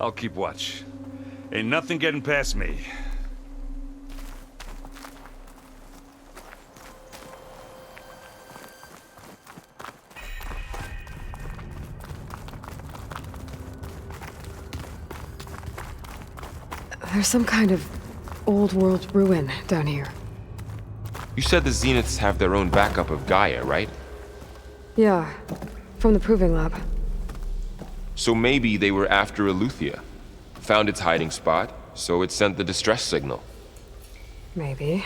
I'll keep watch. Ain't nothing getting past me. There's some kind of old world ruin down here. You said the Zeniths have their own backup of Gaia, right? Yeah, from the proving lab. So maybe they were after Eleuthia. Found its hiding spot, so it sent the distress signal. Maybe.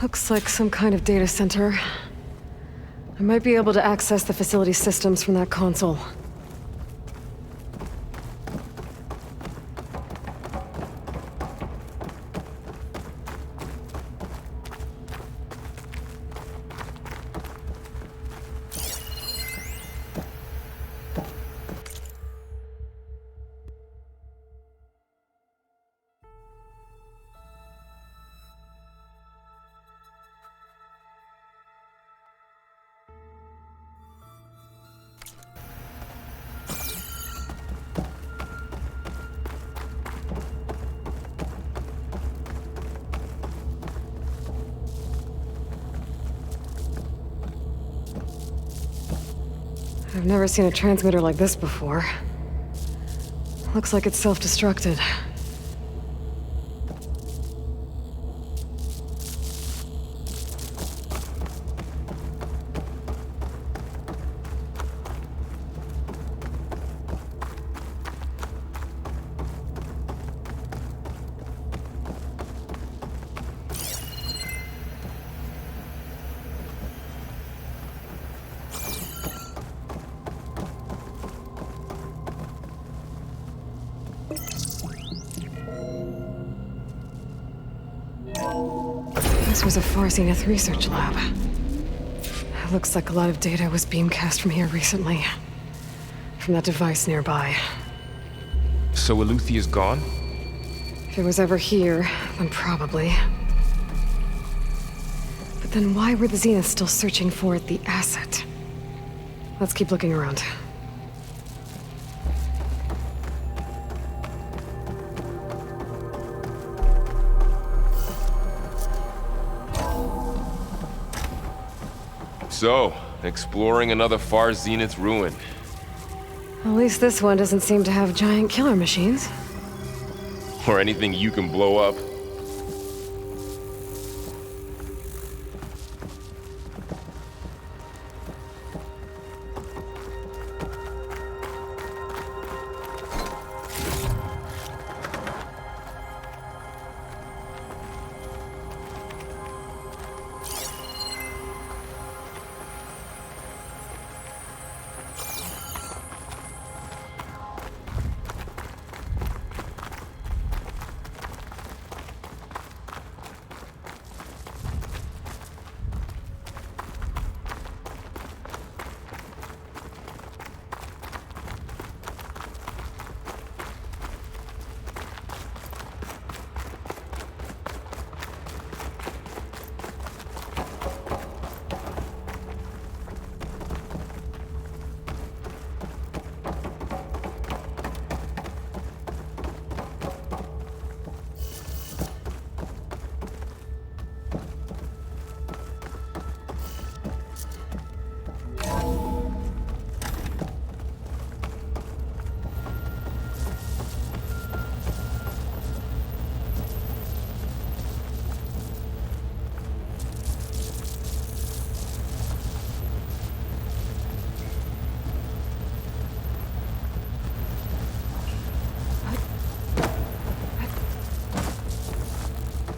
Looks like some kind of data center. I might be able to access the facility systems from that console. I've never seen a transmitter like this before. Looks like it's self-destructed. This was a Far Zenith research lab. It looks like a lot of data was beamcast from here recently. From that device nearby. So Eleuthia's gone? If it was ever here, then probably. But then why were the Zeniths still searching for the asset? Let's keep looking around. So, exploring another Far Zenith ruin. At least this one doesn't seem to have giant killer machines. Or anything you can blow up.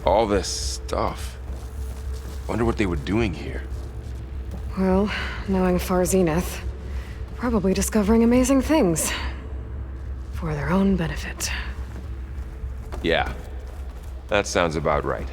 All this stuff. Wonder what they were doing here. Well, knowing Far Zenith, probably discovering amazing things. For their own benefit. Yeah, that sounds about right.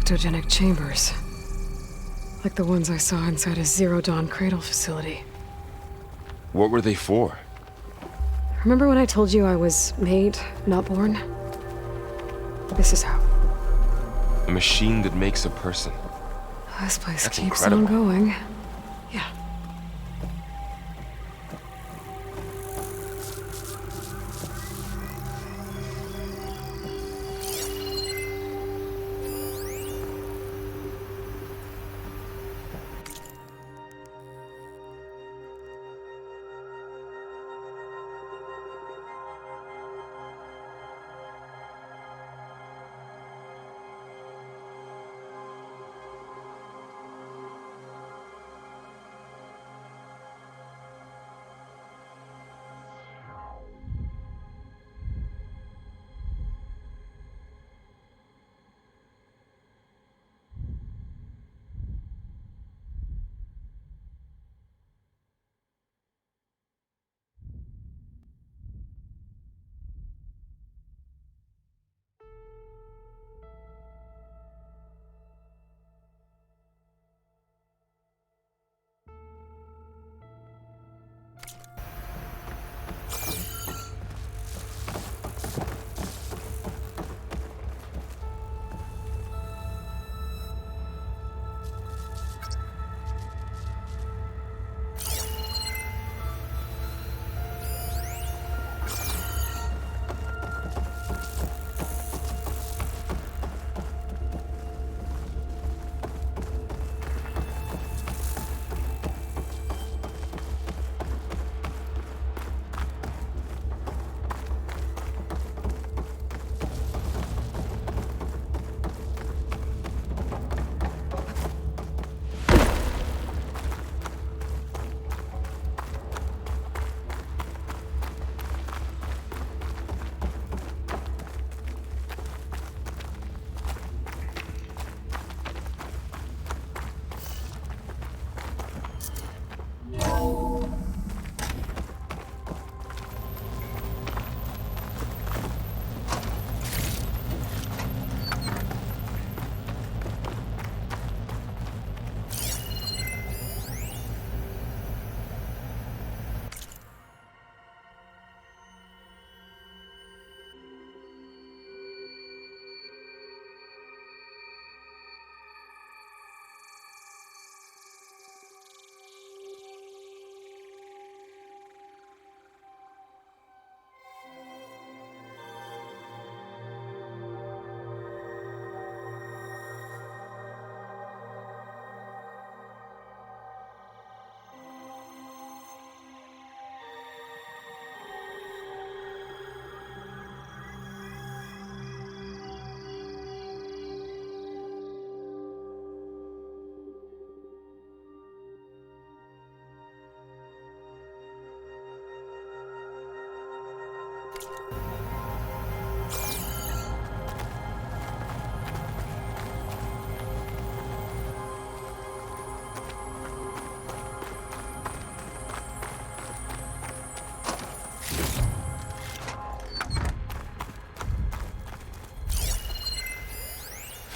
Ectogenic chambers. Like the ones I saw inside a Zero Dawn cradle facility. What were they for? Remember when I told you I was made, not born? This is how. A machine that makes a person. This place That's keeps incredible. on going. Yeah.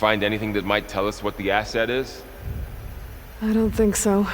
Find anything that might tell us what the asset is? I don't think so.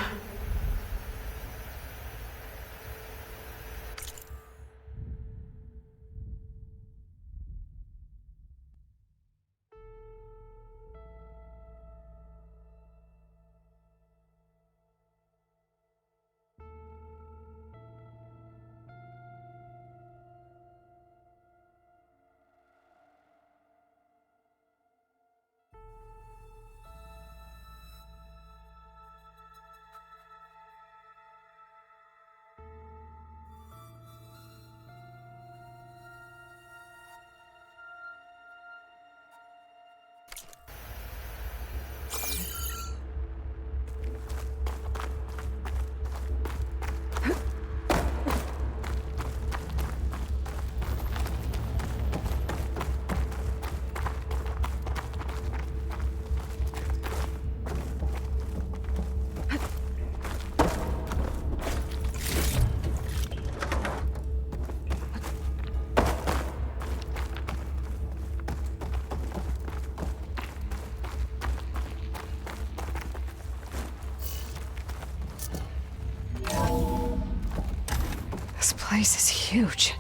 place is huge.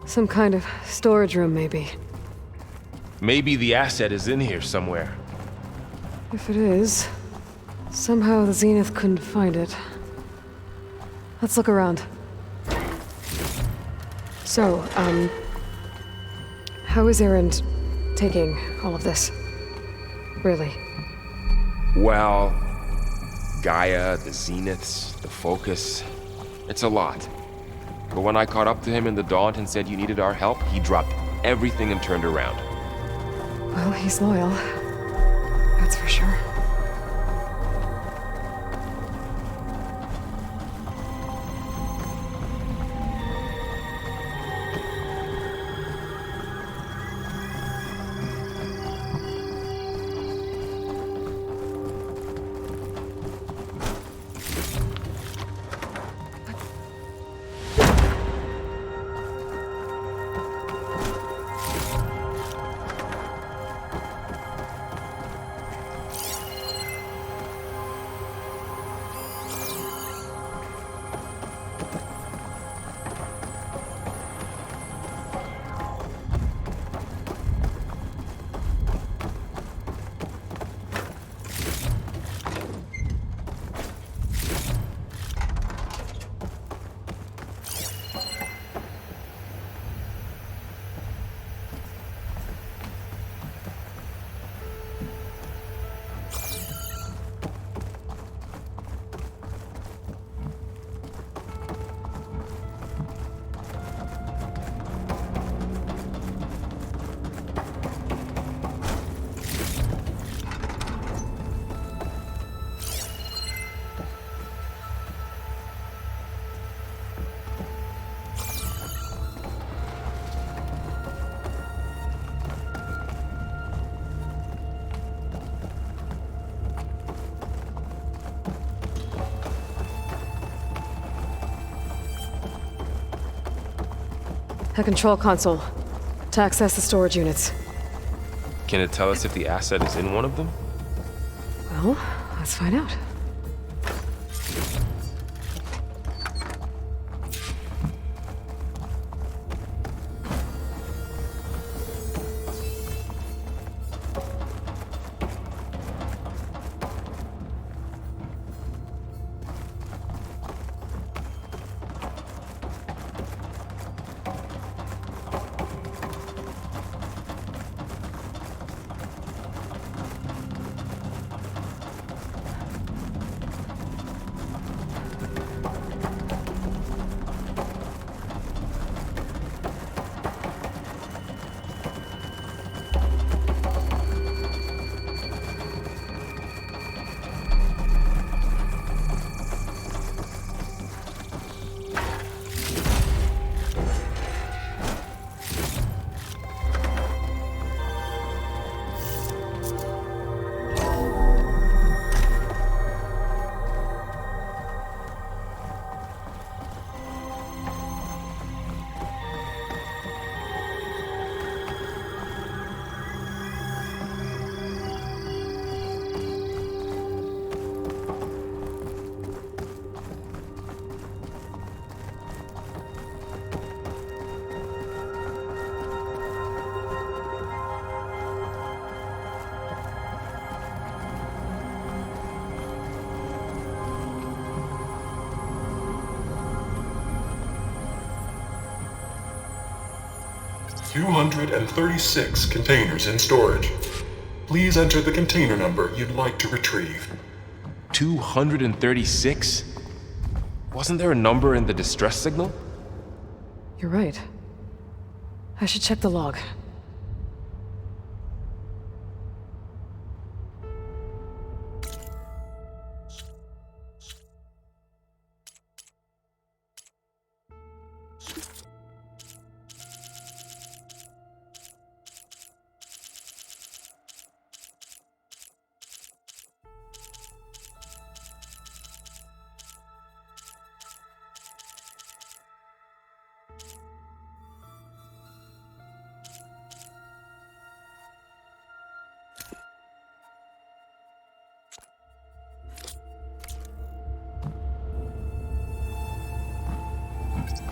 Some kind of storage room, maybe. Maybe the asset is in here somewhere. If it is, somehow the Zenith couldn't find it. Let's look around. So, how is Erend taking all of this? Really? Well, Gaia, the Zeniths, the Focus. It's a lot. But when I caught up to him in the Daunt and said you needed our help, he dropped everything and turned around. Well, he's loyal. That's for sure. A control console to access the storage units. Can it tell us if the asset is in one of them? Well, let's find out. "236 containers in storage. Please enter the container number you'd like to retrieve." 236? Wasn't there a number in the distress signal? You're right. I should check the log.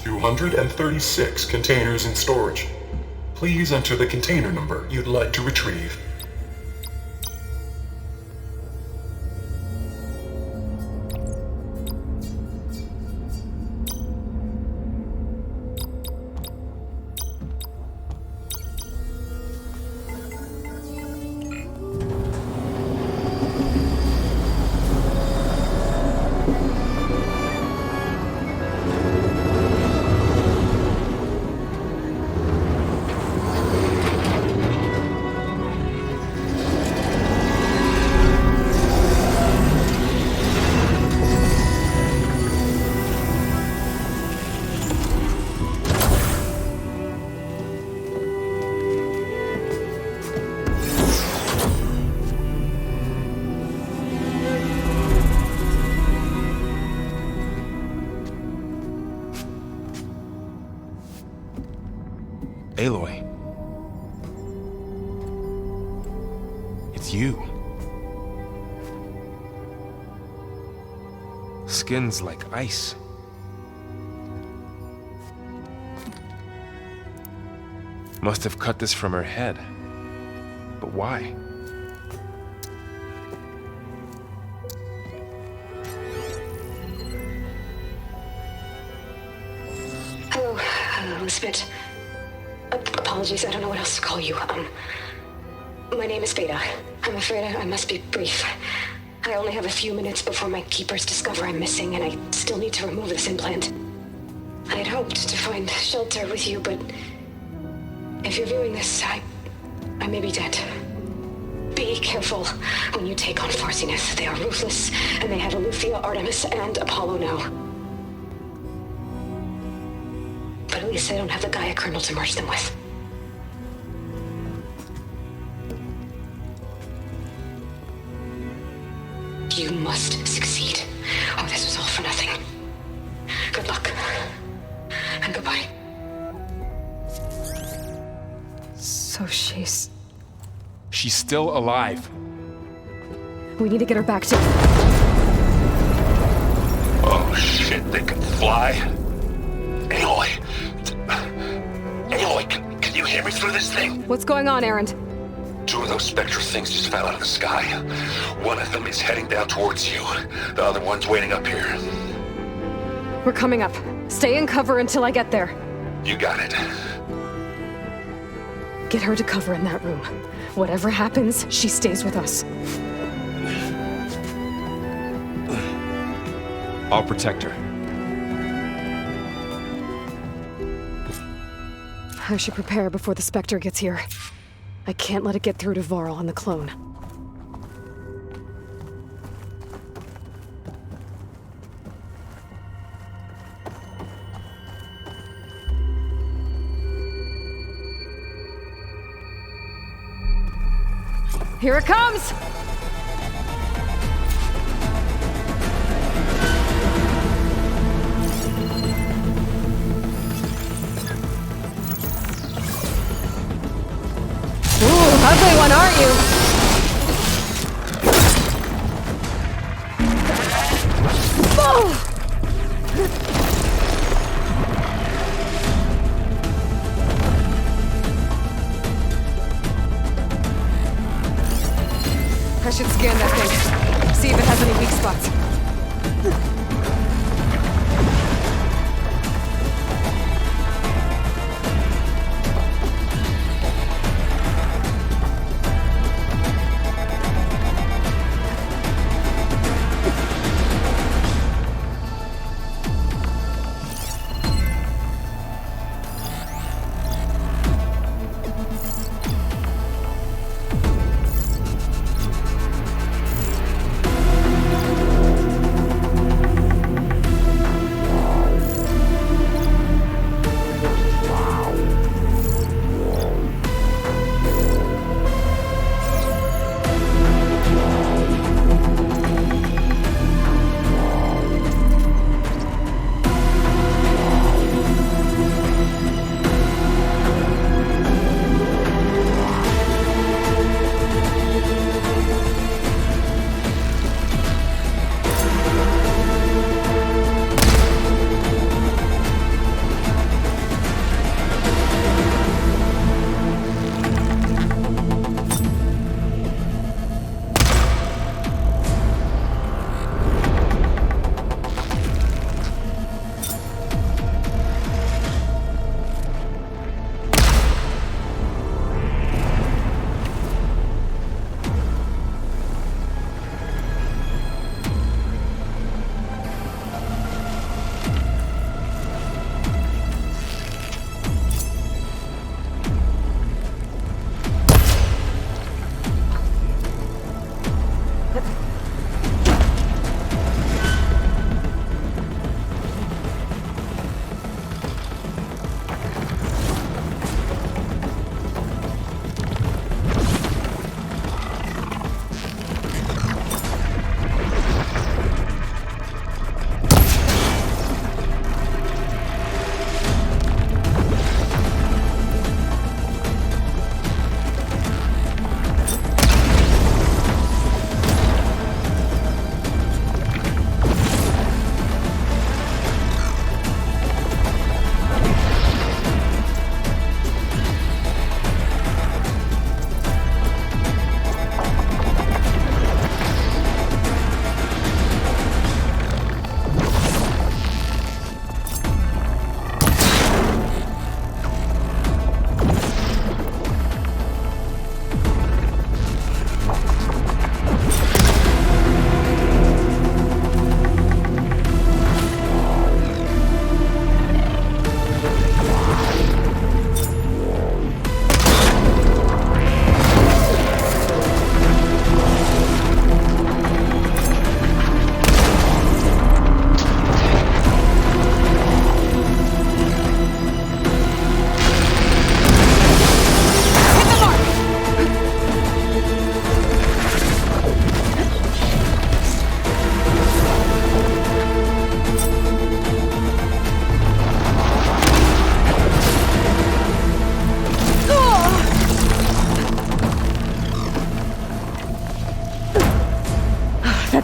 236 containers in storage. Please enter the container number you'd like to retrieve. Aloy. It's you. Skin's like ice. Must have cut this from her head. But why? Hello, Spit. Apologies, I don't know what else to call you. My name is Veda. I'm afraid I must be brief. I only have a few minutes before my keepers discover I'm missing, and I still need to remove this implant. I had hoped to find shelter with you, but if you're viewing this, I may be dead. Be careful when you take on Farsineth. They are ruthless, and they have Alufia, Artemis, and Apollo now. But at least I don't have the Gaia kernel to merge them with. You must succeed, or this was all for nothing. Good luck. And goodbye. So she's still alive. We need to get her back to... Oh shit, they can fly? Aloy! Aloy, can you hear me through this thing? What's going on, Erend? Two of those spectral things just fell out of the sky. One of them is heading down towards you. The other one's waiting up here. We're coming up. Stay in cover until I get there. You got it. Get her to cover in that room. Whatever happens, she stays with us. I'll protect her. I should prepare before the Spectre gets here. I can't let it get through to Varl and the clone. Here it comes! Ugly one, aren't you? Oh! I should scan that thing. See if it has any weak spots.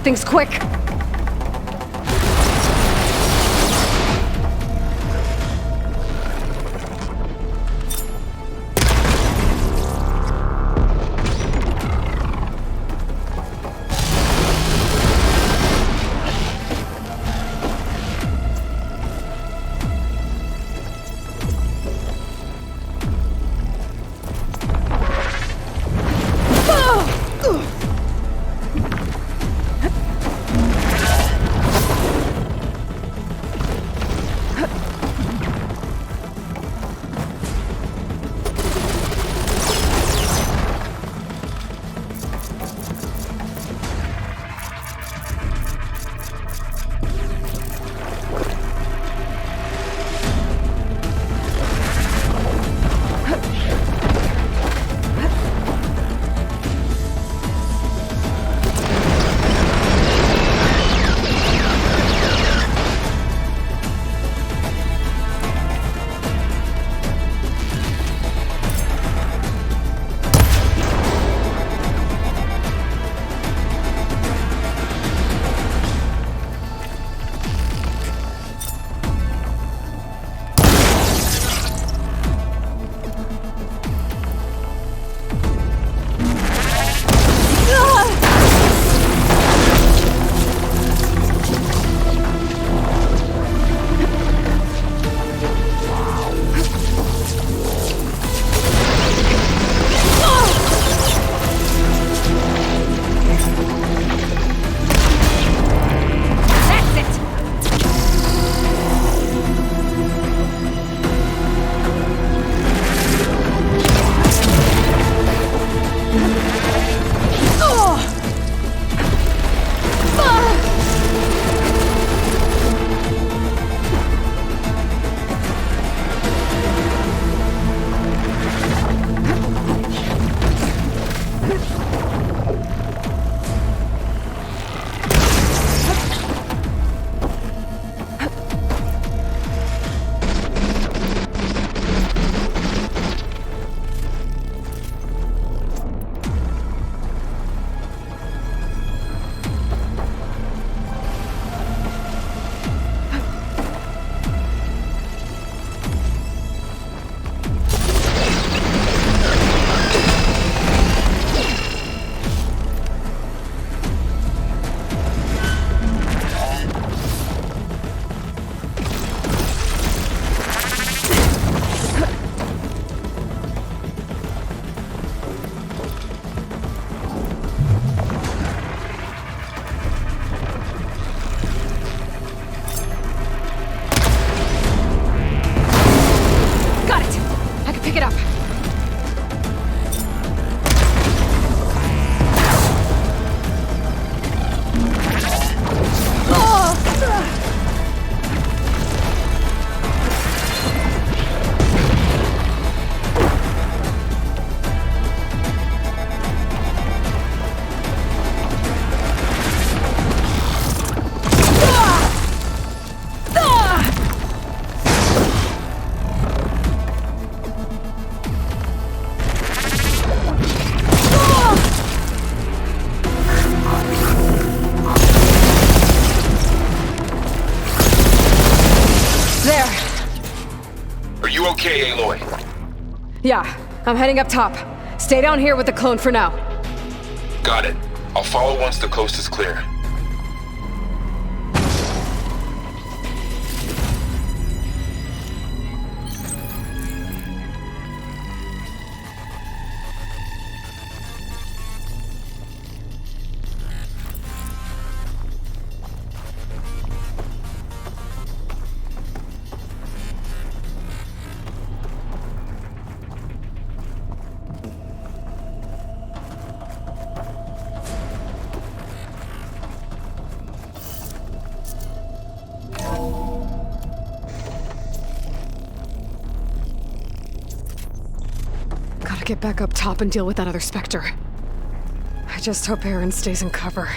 things quick! okay, Aloy? Yeah, I'm heading up top. Stay down here with the clone for now. Got it. I'll follow once the coast is clear. Get back up top and deal with that other Spectre. I just hope Aaron stays in cover.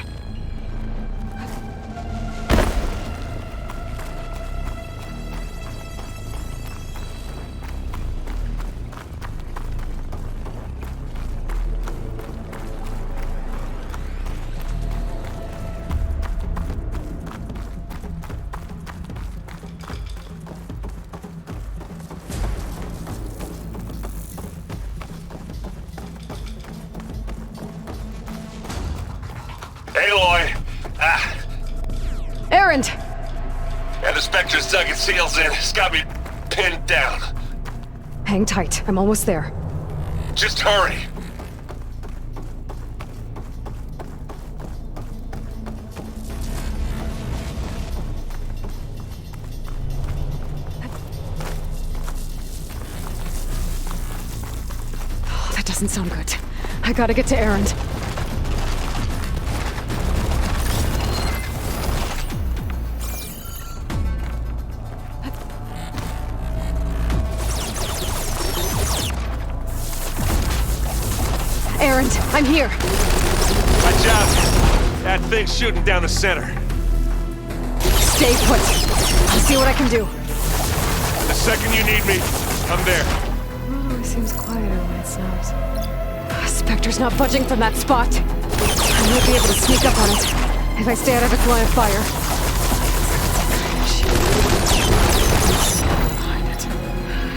Errand! And the Spectre's dug its heels in. It's got me pinned down. Hang tight. I'm almost there. Just hurry. Oh, that doesn't sound good. I gotta get to Errand. Errand, I'm here. Watch out. That thing's shooting down the center. Stay put. I'll see what I can do. The second you need me, I'm there. Oh, it seems quieter when it's not. Spectre's not budging from that spot. I might be able to sneak up on it if I stay out of its line of fire. Behind it.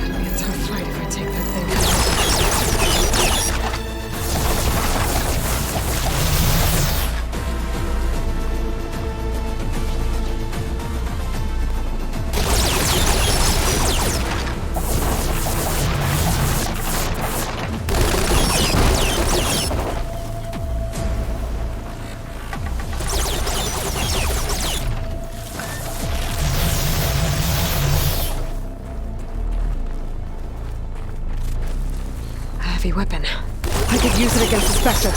It'll be a tough fight if I take that thing out. Heavy weapon. I could use it against the Spectre.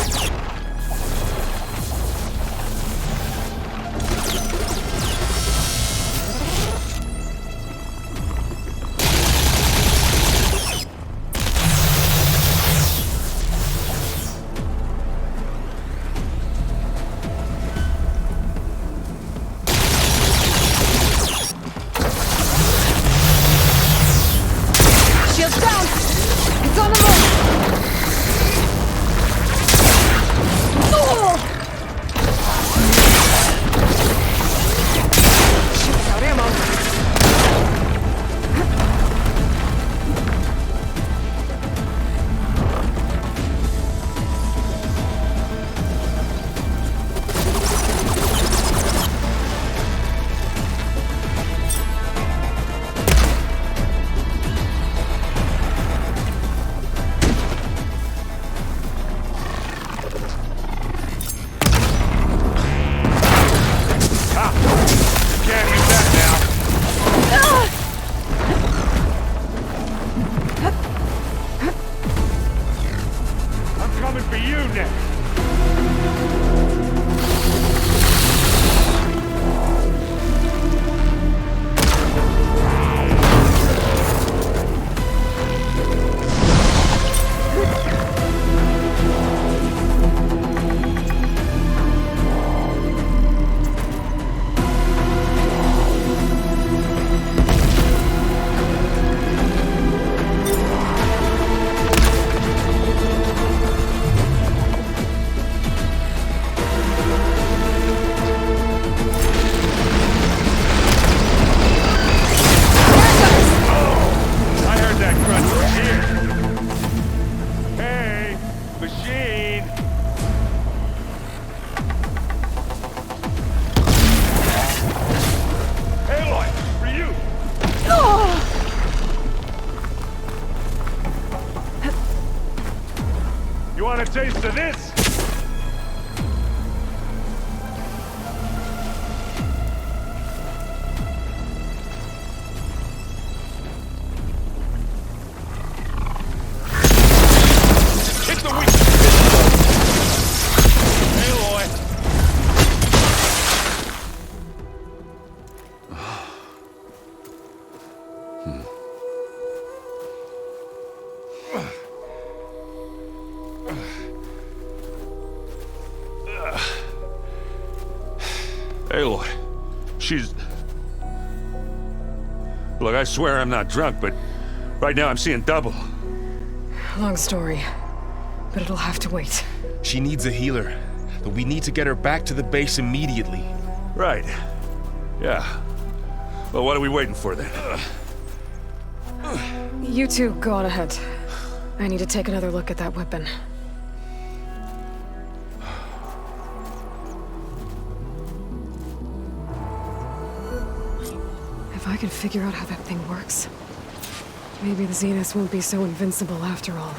Shields down! It's on the move! Want a taste of this? Hit the weak. Aloy. Aloy, she's... Look, I swear I'm not drunk, but right now I'm seeing double. Long story, but it'll have to wait. She needs a healer, but we need to get her back to the base immediately. Right. Yeah. Well, what are we waiting for then? You two go on ahead. I need to take another look at that weapon. I can figure out how that thing works, maybe the Zeniths won't be so invincible after all.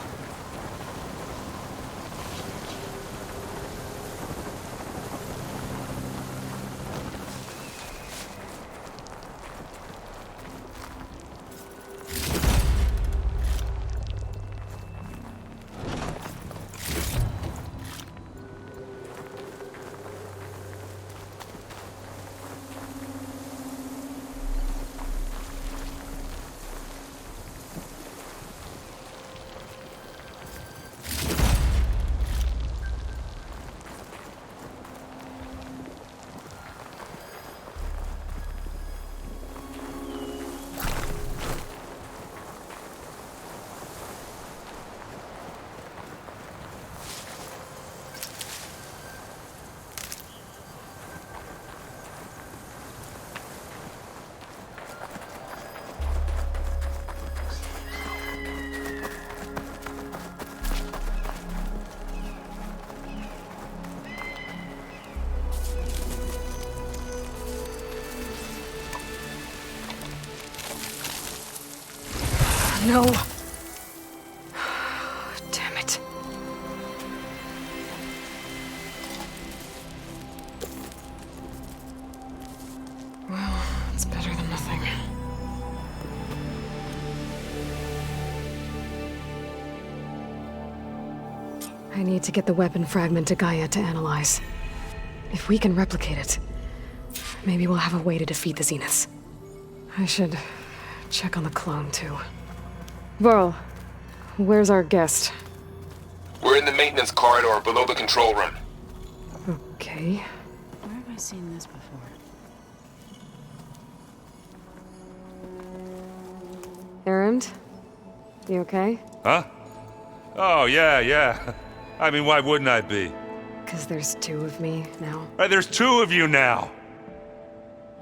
No. Damn it. Well, it's better than nothing. I need to get the weapon fragment to Gaia to analyze. If we can replicate it, maybe we'll have a way to defeat the Zeniths. I should check on the clone, too. Varl, where's our guest? We're in the maintenance corridor below the control room. Okay. Where have I seen this before? Errand? You okay? Huh? Oh, yeah. I mean, why wouldn't I be? 'Cause there's two of me now. Right, there's two of you now!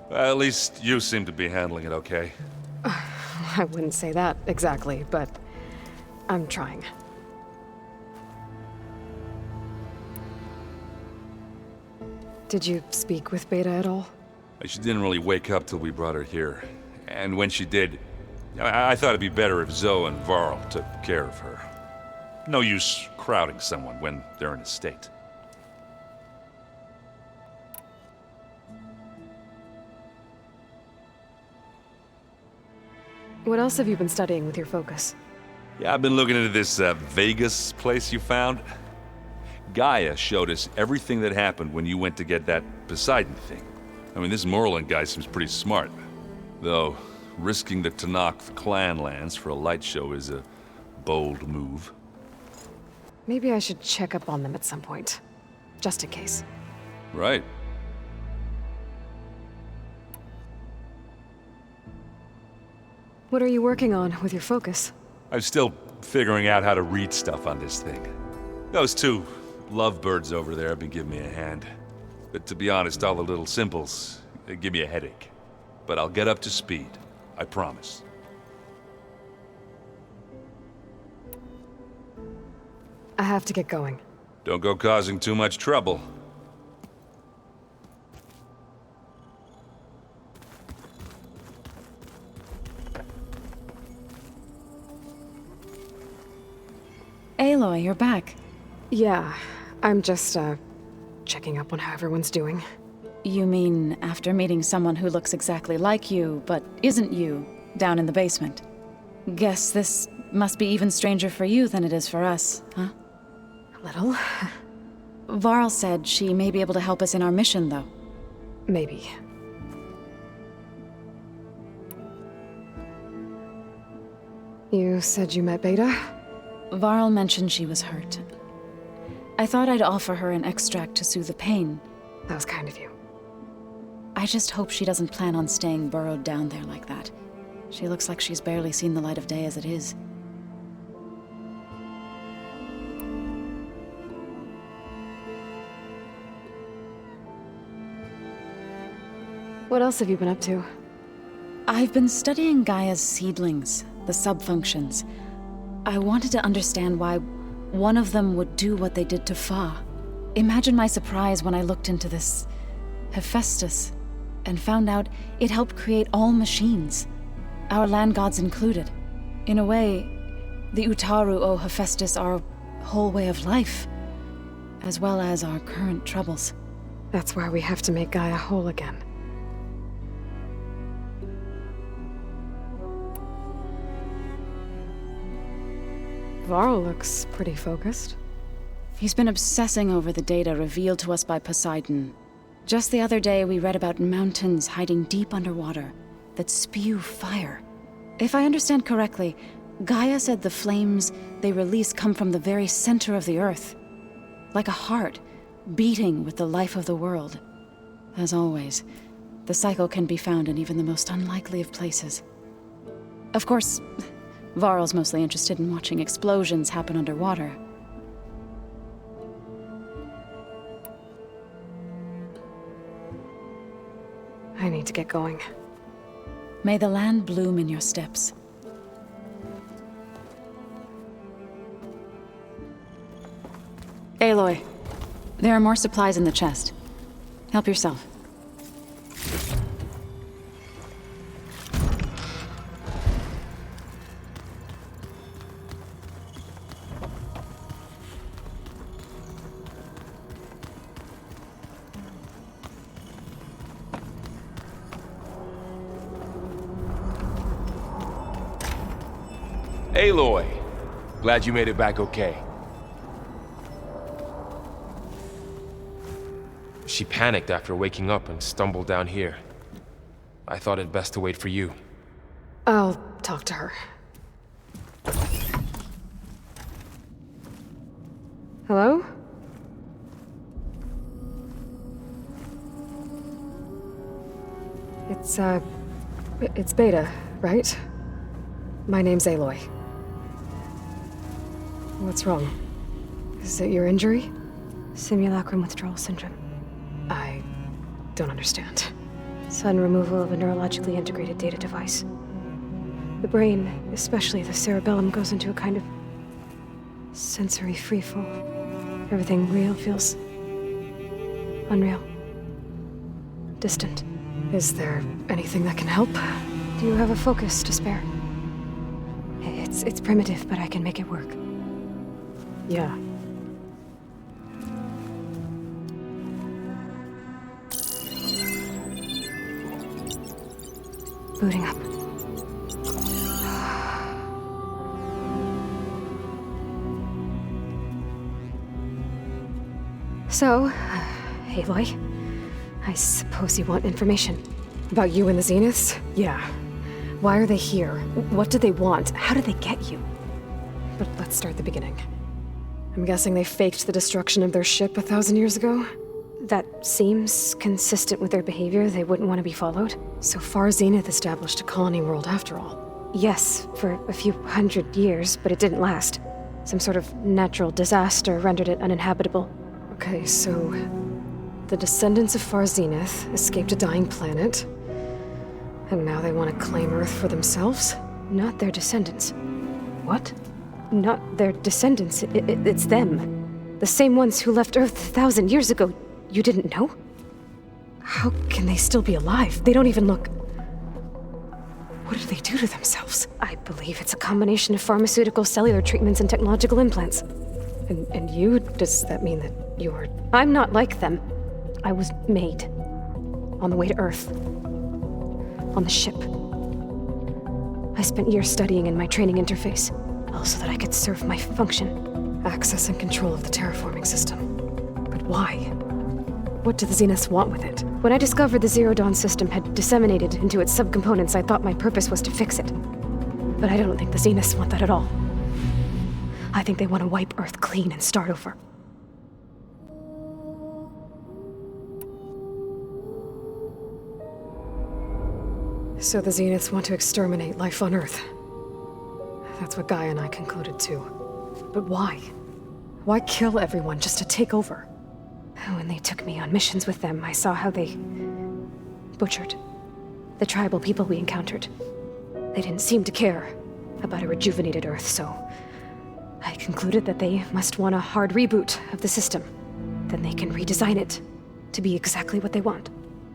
Well, at least you seem to be handling it okay. I wouldn't say that exactly, but I'm trying. Did you speak with Beta at all? She didn't really wake up till we brought her here. And when she did, I thought it'd be better if Zoe and Varl took care of her. No use crowding someone when they're in a state. What else have you been studying with your focus? Yeah, I've been looking into this Vegas place you found. Gaia showed us everything that happened when you went to get that Poseidon thing. I mean, this Merlin guy seems pretty smart. Though, risking the Tanakh clan lands for a light show is a bold move. Maybe I should check up on them at some point. Just in case. Right. What are you working on with your focus? I'm still figuring out how to read stuff on this thing. Those two lovebirds over there have been giving me a hand. But to be honest, all the little symbols, they give me a headache. But I'll get up to speed. I promise. I have to get going. Don't go causing too much trouble. Aloy, you're back. Yeah, I'm just, checking up on how everyone's doing. You mean after meeting someone who looks exactly like you, but isn't you, down in the basement? Guess this must be even stranger for you than it is for us, huh? A little. Varl said she may be able to help us in our mission, though. Maybe. You said you met Beta? Varl mentioned she was hurt. I thought I'd offer her an extract to soothe the pain. That was kind of you. I just hope she doesn't plan on staying burrowed down there like that. She looks like she's barely seen the light of day as it is. What else have you been up to? I've been studying Gaia's seedlings, the subfunctions. I wanted to understand why one of them would do what they did to Fa. Imagine my surprise when I looked into this Hephaestus. and found out it helped create all machines, our land gods included. In a way, the Utaru owe Hephaestus our whole way of life, as well as our current troubles. That's why we have to make Gaia whole again. Varl looks pretty focused. He's been obsessing over the data revealed to us by Poseidon. Just the other day, we read about mountains hiding deep underwater that spew fire. If I understand correctly, Gaia said the flames they release come from the very center of the earth, like a heart beating with the life of the world. As always, the cycle can be found in even the most unlikely of places. Of course, Varl's mostly interested in watching explosions happen underwater. I need to get going. May the land bloom in your steps. Aloy, there are more supplies in the chest. Help yourself. Aloy! Glad you made it back okay. She panicked after waking up and stumbled down here. I thought it best to wait for you. I'll talk to her. Hello? It's Beta, right? My name's Aloy. What's wrong? Is it your injury? Simulacrum withdrawal syndrome. I don't understand. Sudden removal of a neurologically integrated data device. The brain, especially the cerebellum, goes into a kind of sensory freefall. Everything real feels unreal. Distant. Is there anything that can help? Do you have a focus to spare? It's primitive, but I can make it work. Yeah. Booting up. So, Aloy, I suppose you want information. About you and the Zeniths? Yeah. Why are they here? What do they want? How did they get you? But let's start at the beginning. I'm guessing they faked the destruction of their ship 1,000 years ago? That seems consistent with their behavior. They wouldn't want to be followed. So far, Zenith established a colony world after all. Yes, for a few hundred years, but it didn't last. Some sort of natural disaster rendered it uninhabitable. Okay, so the descendants of Far Zenith escaped a dying planet, and now they want to claim Earth for themselves? Not their descendants. What? Not their descendants. It's them. The same ones who left Earth 1,000 years ago. You didn't know? How can they still be alive? They don't even look... What do they do to themselves? I believe it's a combination of pharmaceutical, cellular treatments, and technological implants. And you? Does that mean that you're... I'm not like them. I was made. On the way to Earth. On the ship. I spent years studying in my training interface, all so that I could serve my function. Access and control of the terraforming system. But why? What do the Zeniths want with it? When I discovered the Zero Dawn system had disseminated into its subcomponents, I thought my purpose was to fix it. But I don't think the Zeniths want that at all. I think they want to wipe Earth clean and start over. So the Zeniths want to exterminate life on Earth. That's what Gaia and I concluded too. But why? Why kill everyone just to take over? When they took me on missions with them, I saw how they butchered the tribal people we encountered. They didn't seem to care about a rejuvenated Earth, so I concluded that they must want a hard reboot of the system. Then they can redesign it to be exactly what they want.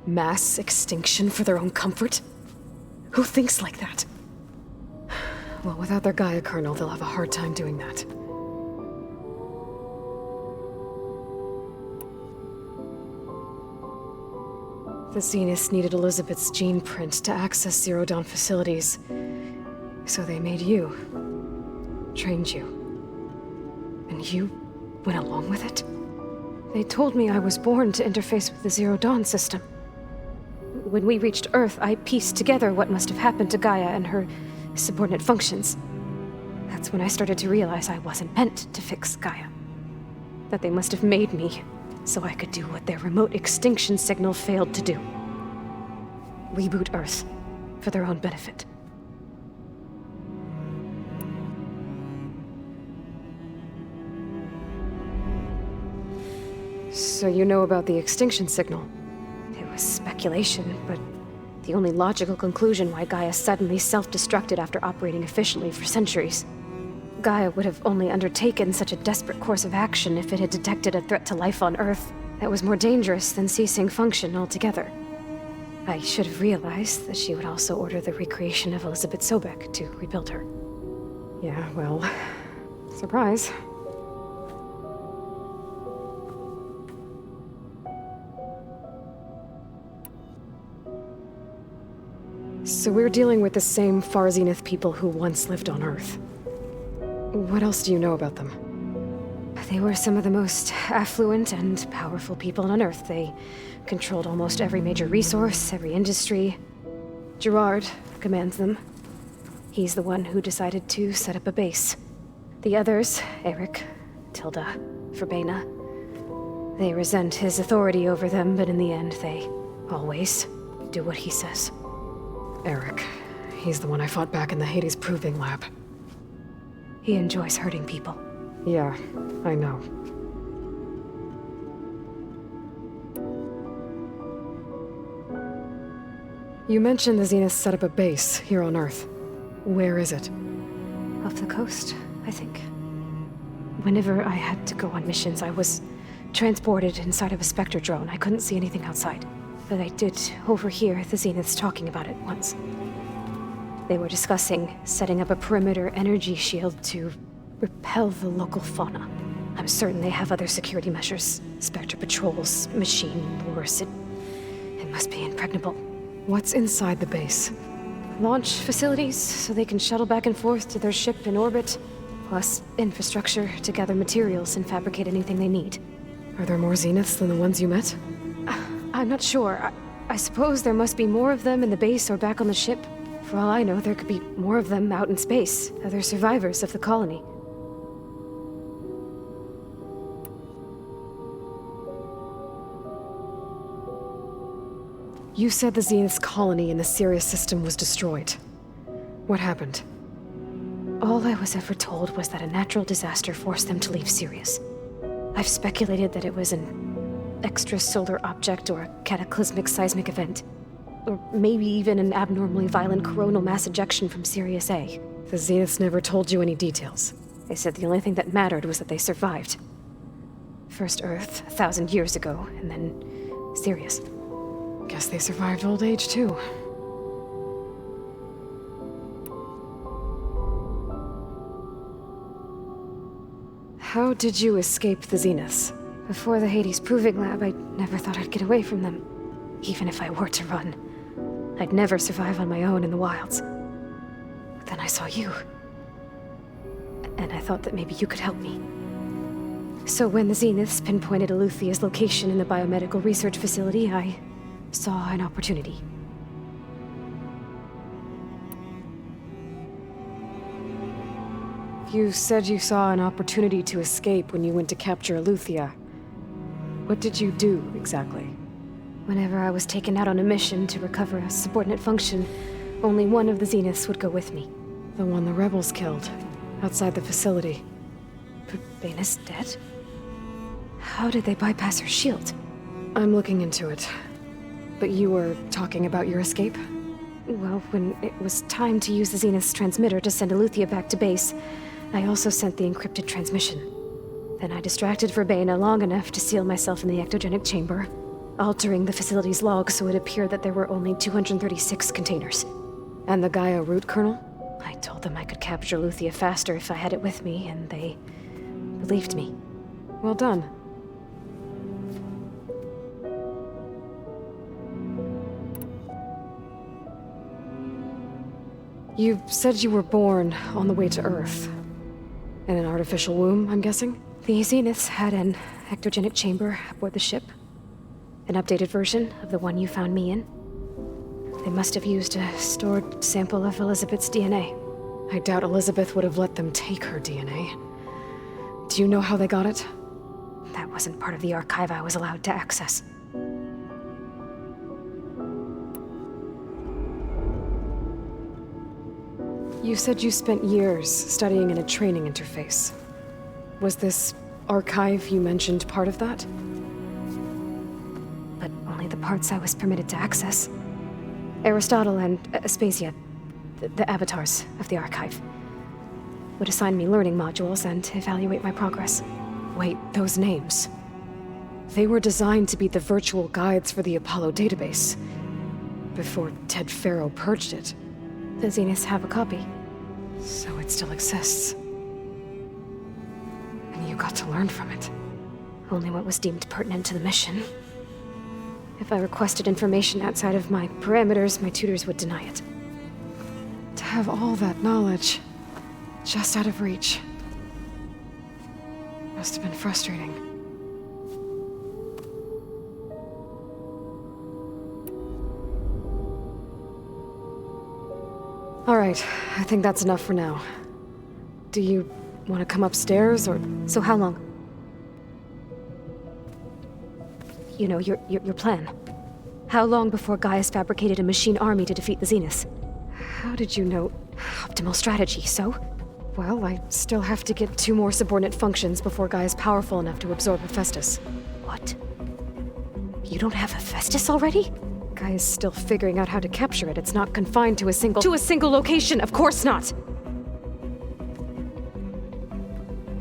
Mass extinction for their own comfort? Who thinks like that? Well, without their Gaia kernel, they'll have a hard time doing that. The Zeniths needed Elizabeth's gene print to access Zero Dawn facilities. So they made you. Trained you. And you went along with it? They told me I was born to interface with the Zero Dawn system. When we reached Earth, I pieced together what must have happened to Gaia and her subordinate functions. That's when I started to realize I wasn't meant to fix Gaia. That they must have made me so I could do what their remote extinction signal failed to do. Reboot Earth for their own benefit. So you know about the extinction signal? It was speculation, but the only logical conclusion why Gaia suddenly self-destructed after operating efficiently for centuries. Gaia would have only undertaken such a desperate course of action if it had detected a threat to life on Earth that was more dangerous than ceasing function altogether. I should have realized that she would also order the recreation of Elizabeth Sobek to rebuild her. Yeah, well, surprise. So we're dealing with the same Far Zenith people who once lived on Earth. What else do you know about them? They were some of the most affluent and powerful people on Earth. They controlled almost every major resource, every industry. Gerard commands them. He's the one who decided to set up a base. The others, Eric, Tilda, Verbena, they resent his authority over them, but in the end, they always do what he says. Eric. He's the one I fought back in the Hades Proving Lab. He enjoys hurting people. Yeah, I know. You mentioned the Zeniths set up a base here on Earth. Where is it? Off the coast, I think. Whenever I had to go on missions, I was transported inside of a Spectre drone. I couldn't see anything outside. But I did overhear the Zeniths talking about it once. They were discussing setting up a perimeter energy shield to repel the local fauna. I'm certain they have other security measures. Spectre patrols, machine lures. It must be impregnable. What's inside the base? Launch facilities, so they can shuttle back and forth to their ship in orbit. Plus infrastructure to gather materials and fabricate anything they need. Are there more Zeniths than the ones you met? I'm not sure. I suppose there must be more of them in the base or back on the ship. For all I know, there could be more of them out in space, other survivors of the colony. You said the Zenith's colony in the Sirius system was destroyed. What happened? All I was ever told was that a natural disaster forced them to leave Sirius. I've speculated that it was an extrasolar object or a cataclysmic seismic event. Or maybe even an abnormally violent coronal mass ejection from Sirius A. The Zeniths never told you any details. They said the only thing that mattered was that they survived. First Earth, 1,000 years ago, and then Sirius. Guess they survived old age, too. How did you escape the Zeniths? Before the Hades Proving Lab, I never thought I'd get away from them. Even if I were to run. I'd never survive on my own in the wilds. But then I saw you. And I thought that maybe you could help me. So when the Zeniths pinpointed Eluthia's location in the biomedical research facility, I saw an opportunity. You said you saw an opportunity to escape when you went to capture Eluthia. What did you do, exactly? Whenever I was taken out on a mission to recover a subordinate function, only one of the Zeniths would go with me. The one the rebels killed, outside the facility. But Baina's dead? How did they bypass her shield? I'm looking into it. But you were talking about your escape? Well, when it was time to use the Zenith's transmitter to send Eluthia back to base, I also sent the encrypted transmission. Then I distracted Verbena long enough to seal myself in the ectogenic chamber. altering the facility's log so it appeared that there were only 236 containers. And the Gaia root kernel? I told them I could capture Luthia faster if I had it with me, and they believed me. Well done. You said you were born on the way to Earth. In an artificial womb, I'm guessing? The Zeniths had an ectogenic chamber aboard the ship. An updated version of the one you found me in. They must have used a stored sample of Elizabeth's DNA. I doubt Elizabeth would have let them take her DNA. Do you know how they got it? That wasn't part of the archive I was allowed to access. You said you spent years studying in a training interface. Was this archive you mentioned part of that? But only the parts I was permitted to access. Aristotle and Aspasia, the avatars of the archive, would assign me learning modules and evaluate my progress. Wait, those names. They were designed to be the virtual guides for the Apollo database, before Ted Faro purged it. The Zeniths have a copy, so it still exists. And you got to learn from it. Only what was deemed pertinent to the mission. If I requested information outside of my parameters, my tutors would deny it. To have all that knowledge, just out of reach, must have been frustrating. All right, I think that's enough for now. Do you want to come upstairs, or... So how long? You know, your plan. How long before Gaia's fabricated a machine army to defeat the Zeniths? How did you know? Optimal strategy, so? Well, I still have to get 2 more subordinate functions before Gaia's powerful enough to absorb Hephaestus. What? You don't have Hephaestus already? Gaia's still figuring out how to capture it. It's not confined to a single... To a single location! Of course not!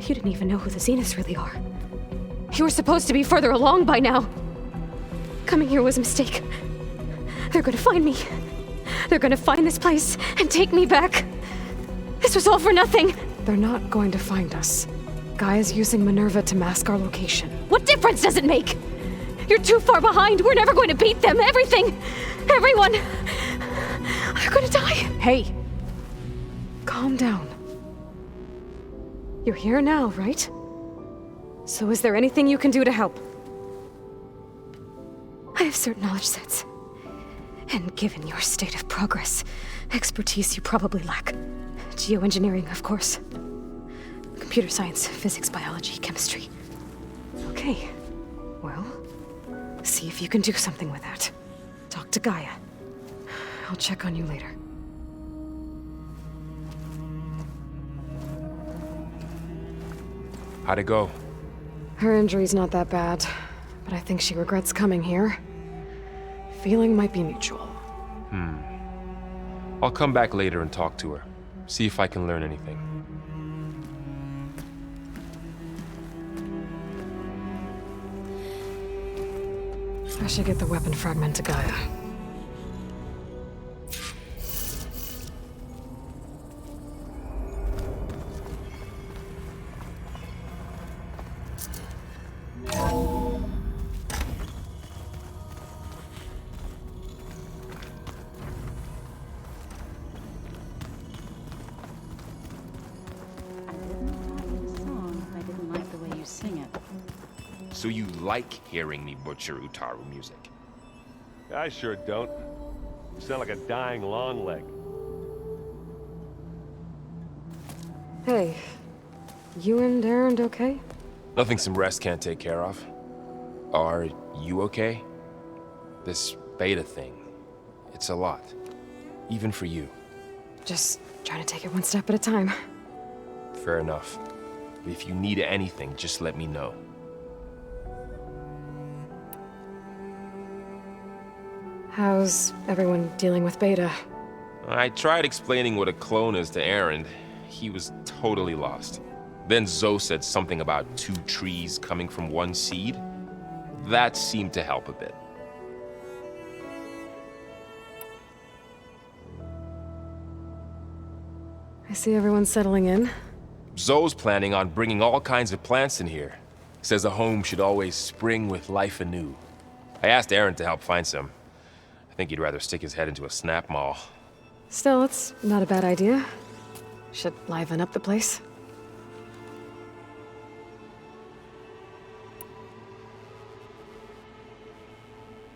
You didn't even know who the Zeniths really are. You were supposed to be further along by now! Coming here was a mistake. They're gonna find me. They're gonna find this place and take me back. This was all for nothing. They're not going to find us. Gaia's using Minerva to mask our location. What difference does it make? You're too far behind. We're never going to beat them. Everything, everyone, are gonna die. Hey, calm down. You're here now, right? So is there anything you can do to help? I have certain knowledge sets. And given your state of progress, expertise you probably lack. Geoengineering, of course. Computer science, physics, biology, chemistry. Okay. Well, see if you can do something with that. Talk to Gaia. I'll check on you later. How'd it go? Her injury's not that bad, but I think she regrets coming here. Feeling might be mutual. I'll come back later and talk to her. See if I can learn anything. I should get the weapon fragment to Gaia. So you like hearing me butcher Utaru music? I sure don't. You sound like a dying long leg. Hey, you and Erend okay? Nothing some rest can't take care of. Are you okay? This beta thing, it's a lot. Even for you. Just trying to take it one step at a time. Fair enough. If you need anything, just let me know. How's everyone dealing with Beta? I tried explaining what a clone is to Erend. He was totally lost. Then Zoe said something about 2 trees coming from 1 seed. That seemed to help a bit. I see everyone's settling in. Zoe's planning on bringing all kinds of plants in here. Says a home should always spring with life anew. I asked Aaron to help find some. I think he'd rather stick his head into a snap mall. Still, it's not a bad idea. Should liven up the place.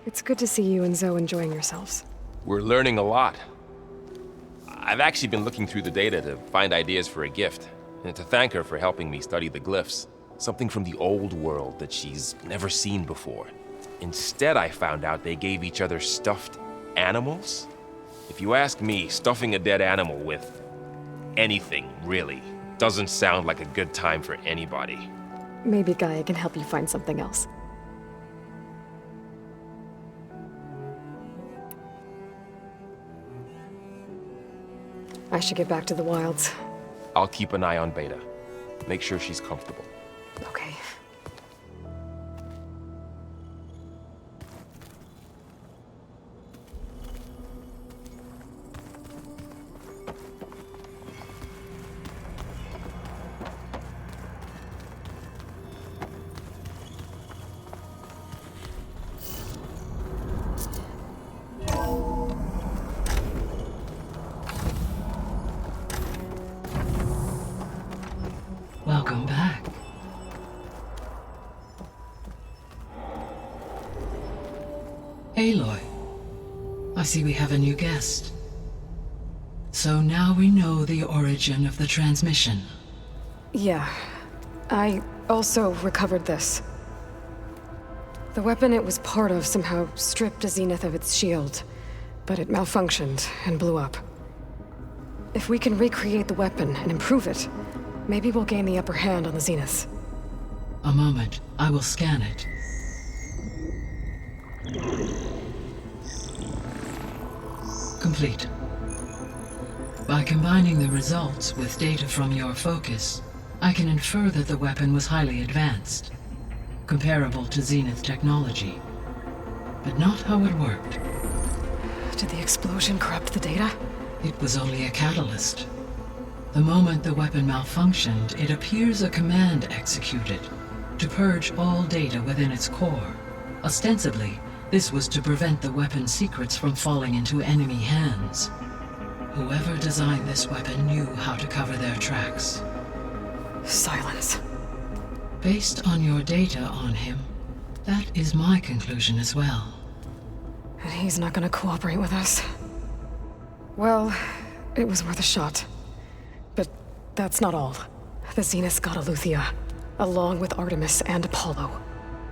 It's good to see you and Zoe enjoying yourselves. We're learning a lot. I've actually been looking through the data to find ideas for a gift, and to thank her for helping me study the glyphs. Something from the old world that she's never seen before. Instead, I found out they gave each other stuffed animals. If you ask me, stuffing a dead animal with anything, really, doesn't sound like a good time for anybody. Maybe Gaia can help you find something else. I should get back to the wilds. I'll keep an eye on Beta. Make sure she's comfortable. Okay. Welcome back. Aloy, I see we have a new guest. So now we know the origin of the transmission. Yeah. I also recovered this. The weapon it was part of somehow stripped a Zenith of its shield, but it malfunctioned and blew up. If we can recreate the weapon and improve it, maybe we'll gain the upper hand on the Zeniths. A moment, I will scan it. Complete. By combining the results with data from your focus, I can infer that the weapon was highly advanced, comparable to Zenith technology, but not how it worked. Did the explosion corrupt the data? It was only a catalyst. The moment the weapon malfunctioned, it appears a command executed to purge all data within its core. Ostensibly, this was to prevent the weapon's secrets from falling into enemy hands. Whoever designed this weapon knew how to cover their tracks. Silence. Based on your data on him, that is my conclusion as well. And he's not gonna cooperate with us. Well, it was worth a shot. But that's not all. The Zeniths got Aletheia, along with Artemis and Apollo.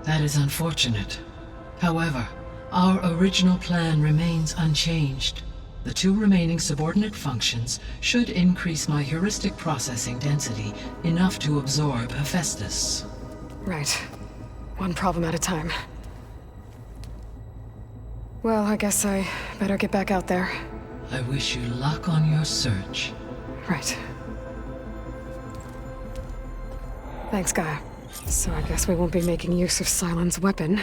That is unfortunate. However, our original plan remains unchanged. The two remaining subordinate functions should increase my heuristic processing density enough to absorb Hephaestus. Right. One problem at a time. Well, I guess I better get back out there. I wish you luck on your search. Right. Thanks, Gaia. So I guess we won't be making use of Cylon's weapon.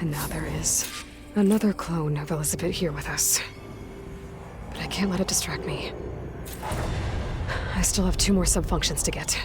And now there is another clone of Elizabeth here with us. But I can't let it distract me. I still have 2 more sub-functions to get.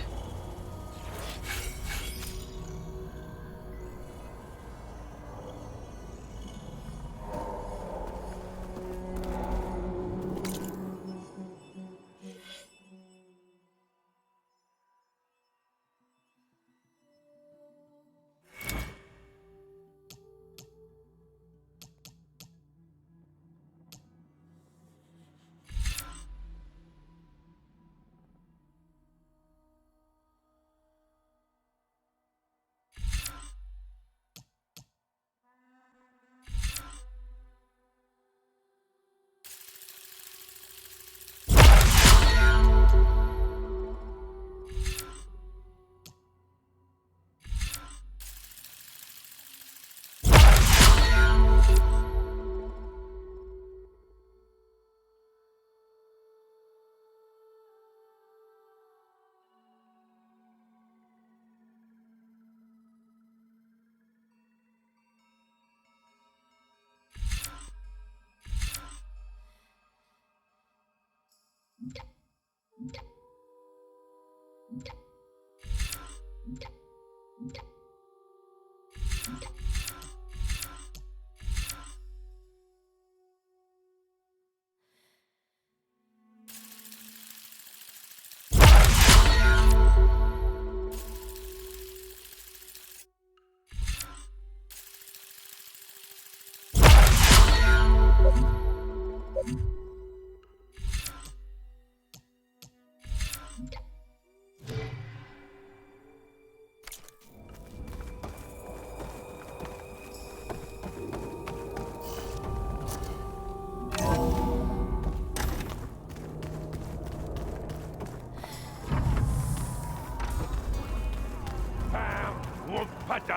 It's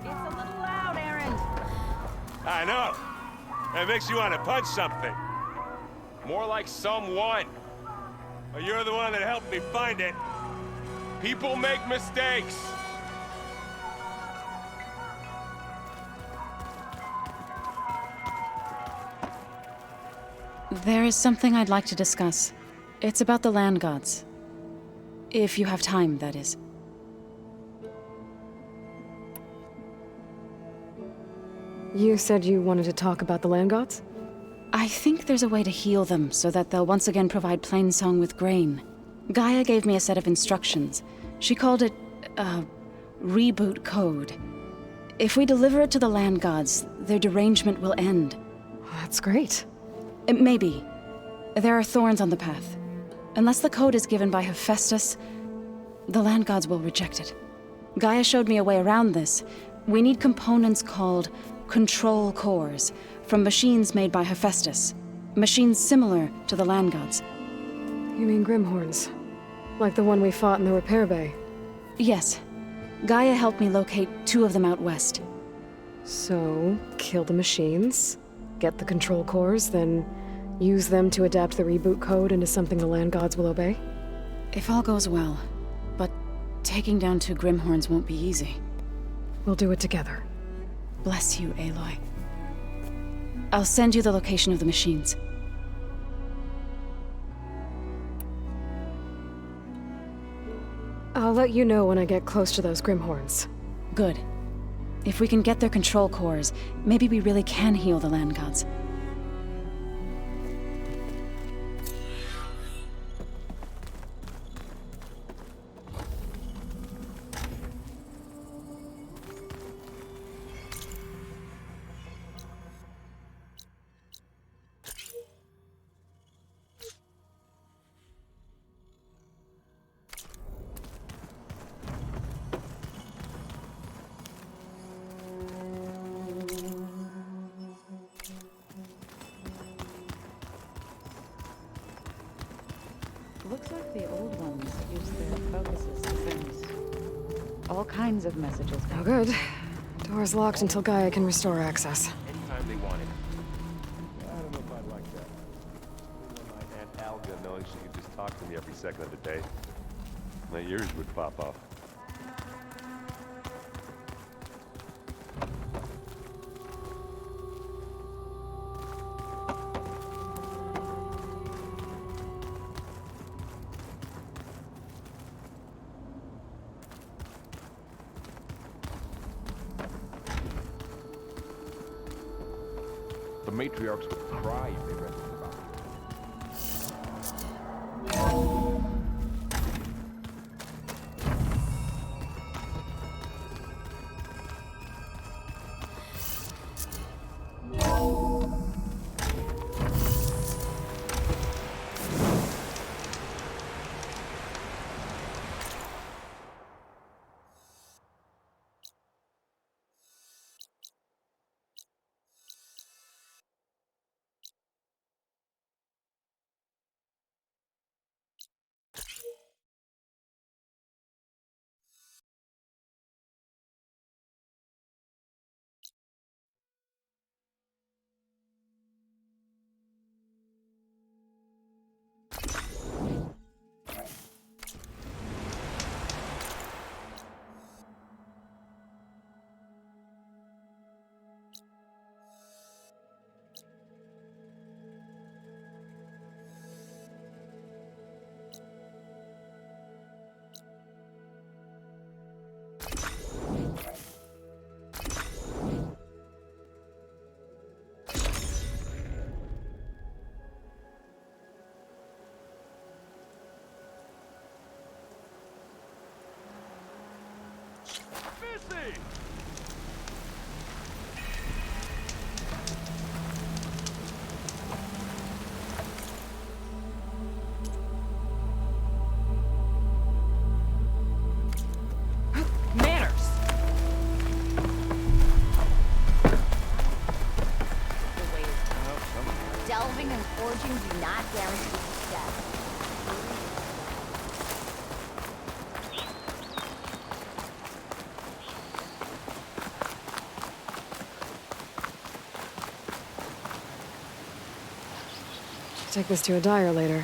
a little loud, Aaron. I know. It makes you want to punch something. More like someone. Well, you're the one that helped me find it. People make mistakes. There is something I'd like to discuss. It's about the land gods. If you have time, that is. You said you wanted to talk about the land gods? I think there's a way to heal them so that they'll once again provide Plainsong with grain. Gaia gave me a set of instructions. She called it, reboot code. If we deliver it to the land gods, their derangement will end. That's great. Maybe. There are thorns on the path. Unless the code is given by Hephaestus, the land gods will reject it. Gaia showed me a way around this. We need components called control cores from machines made by Hephaestus. Machines similar to the land gods. You mean Grimhorns? Like the one we fought in the repair bay? Yes. Gaia helped me locate 2 of them out west. So, kill the machines, get the control cores, then use them to adapt the reboot code into something the land gods will obey? If all goes well. But taking down 2 Grimhorns won't be easy. We'll do it together. Bless you, Aloy. I'll send you the location of the machines. I'll let you know when I get close to those Grimhorns. Good. If we can get their control cores, maybe we really can heal the land gods. Looks like the old ones use their focuses to send all kinds of messages. Oh, good. Door's locked until Gaia can restore access. Anytime they want it. I don't know if I'd like that. My Aunt Alga knowing she could just talk to me every second of the day. My ears would pop off. The matriarchs would cry if they read this about see! Manners! Delving and forging do not guarantee success. Take this to a dyer later.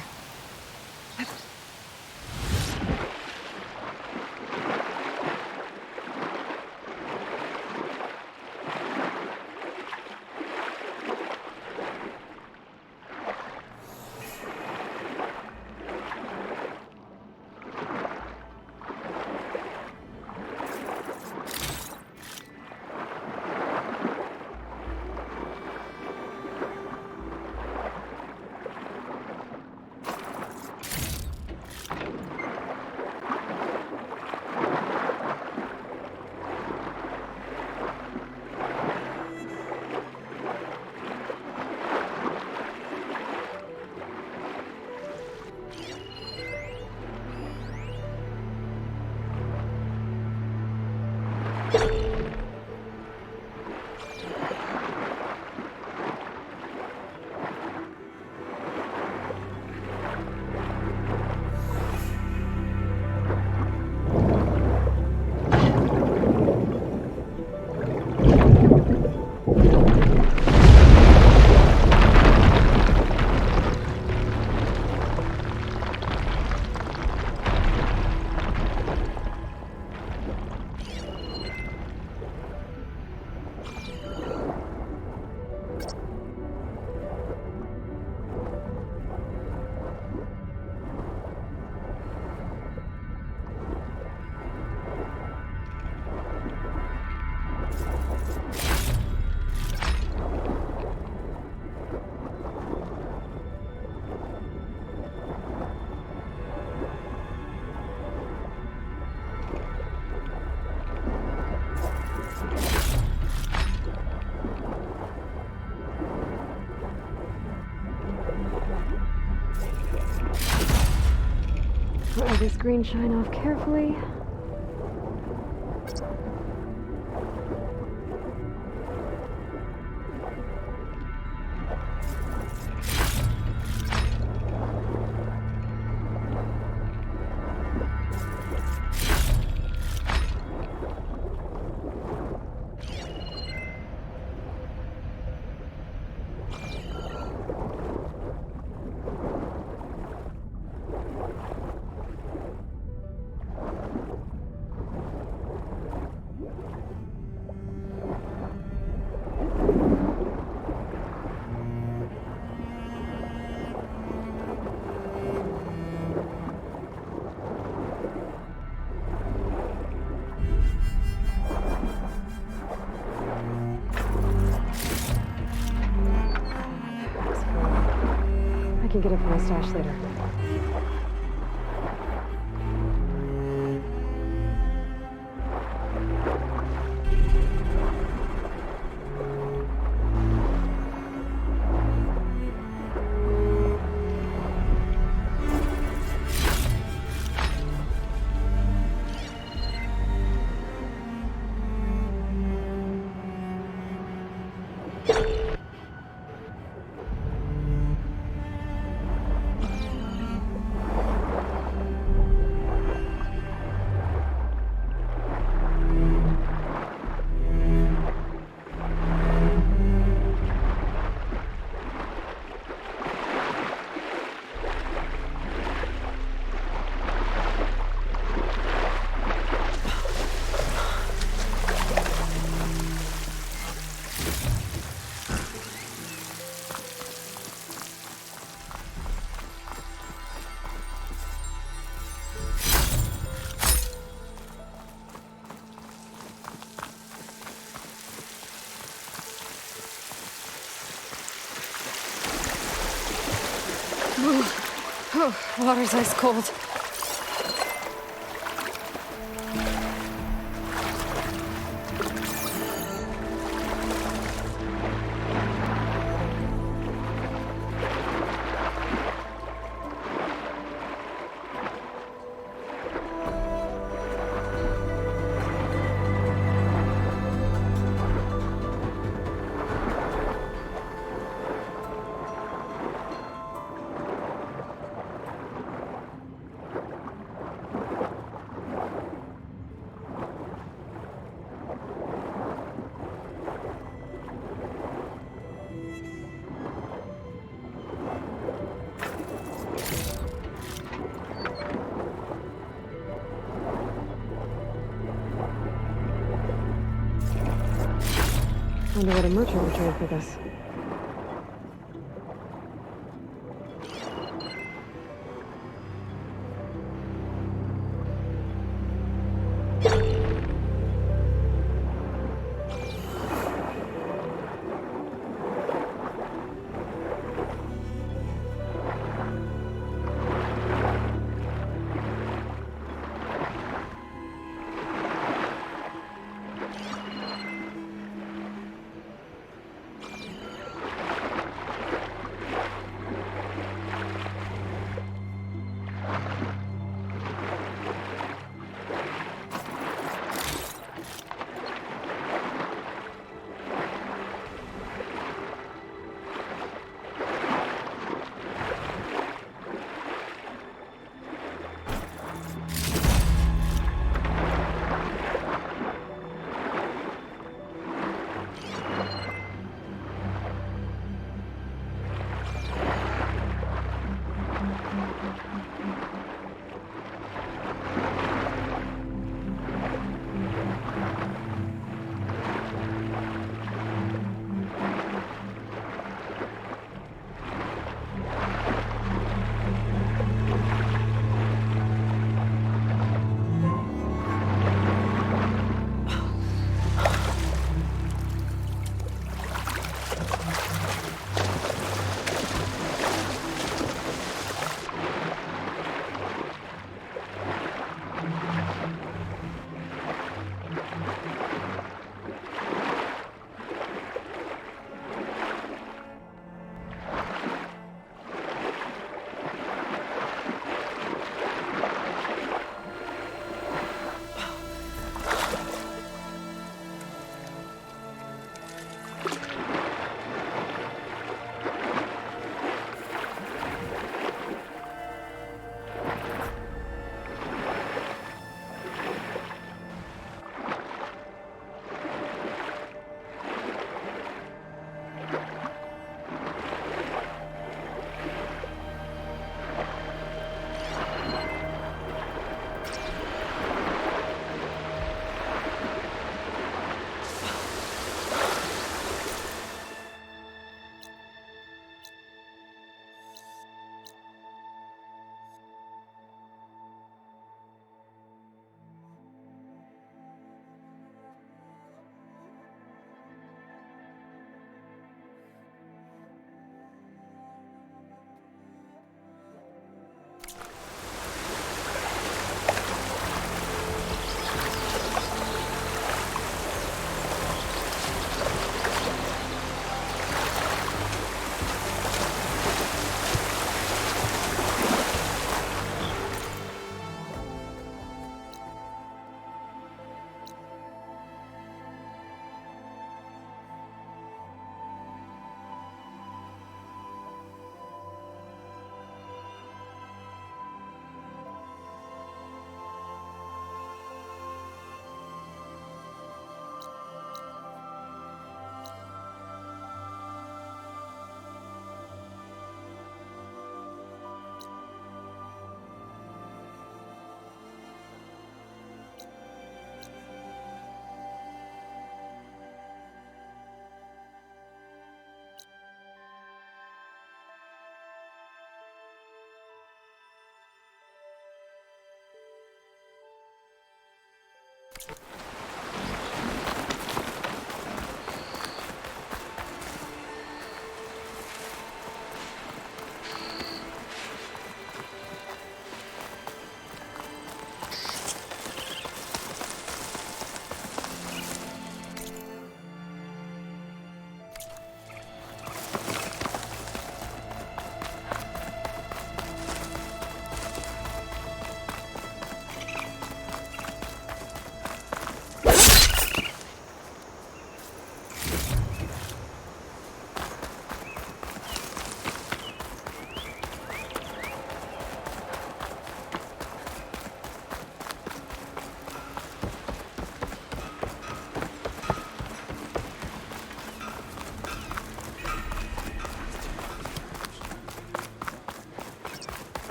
Let this green shine off carefully. I can get it from my stash later. Oh, water's ice cold. Wonder what a merchant would trade for this.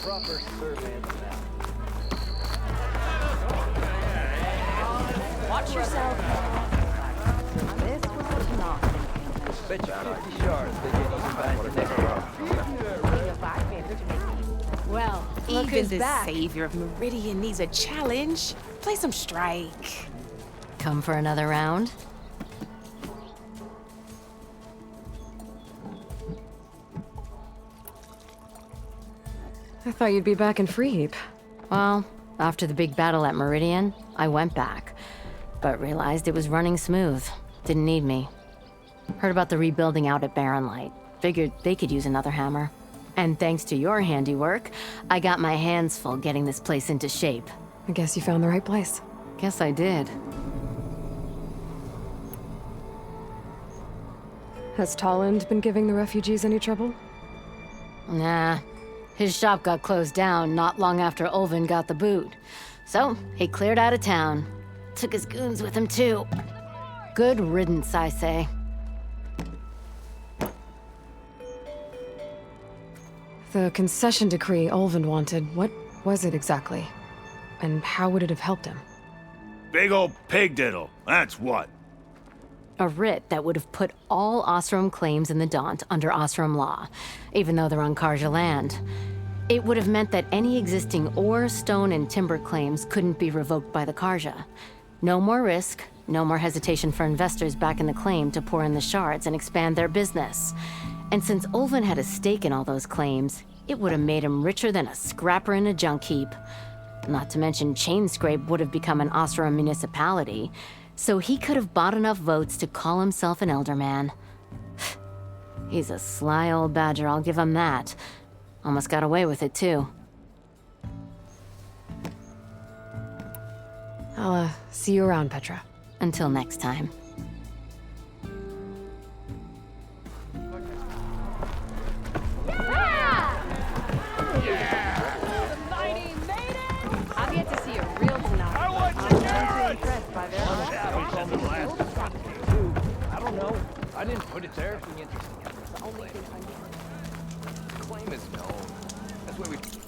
Proper survey of the map. Watch yourself. This was what you not. Bet you 50 shards they get eaten by the next Well, look Even who's the back. savior of Meridian needs a challenge. Play some strike. Come for another round? I thought you'd be back in Freeheap. Well, after the big battle at Meridian, I went back, but realized it was running smooth. Didn't need me. Heard about the rebuilding out at Barren Light. Figured they could use another hammer. And thanks to your handiwork, I got my hands full getting this place into shape. I guess you found the right place. Guess I did. Has Tolland been giving the refugees any trouble? Nah. His shop got closed down not long after Ulvin got the boot. So, he cleared out of town. Took his goons with him, too. Good riddance, I say. The concession decree Ulvin wanted, what was it exactly? And how would it have helped him? Big old pig diddle, that's what. A writ that would have put all Osram claims in the Daunt under Osram law, even though they're on Karja land. It would have meant that any existing ore, stone, and timber claims couldn't be revoked by the Karja. No more risk, no more hesitation for investors backing the claim to pour in the shards and expand their business. And since Ulvin had a stake in all those claims, it would have made him richer than a scrapper in a junk heap. Not to mention Chainscrape would have become an Osram municipality, so he could have bought enough votes to call himself an elderman. He's a sly old badger, I'll give him that. Almost got away with it, too. I'll, see you around, Petra. Until next time. I've yet to see a real tonight. I want to hear it! I don't know. I didn't put it there. Claim is known. That's why we...